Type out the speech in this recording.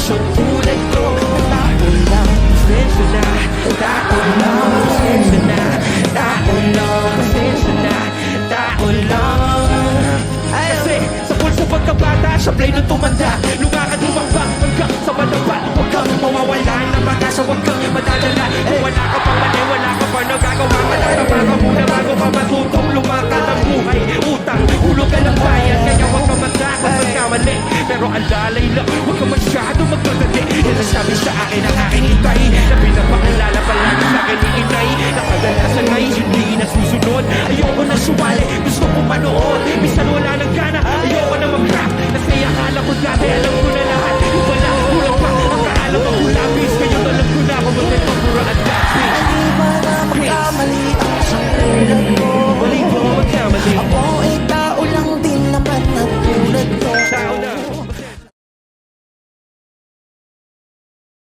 puso tulad ko. Tao lang, pasensya na. Tao lang, pasensya na. Tao lang, pasensya na. Tao lang. Kasi sa pulso pagkabata, sa play nung tumanda, lumakad lumambang hanggang sa madaba. Huwag kang mawawala ng pag-asa, huwag kang madadala. Kung wala ka pang mali, wala ka pa nagagawa. Matataba ka muna bago pa matutong lumakad ang buhay. Utang, hulog ka ng bayan, kaya huwag ka magkakot magkamali. Pero ang lalay lang, huwag ka masyado magmadali. Yan ang sabi sa akin na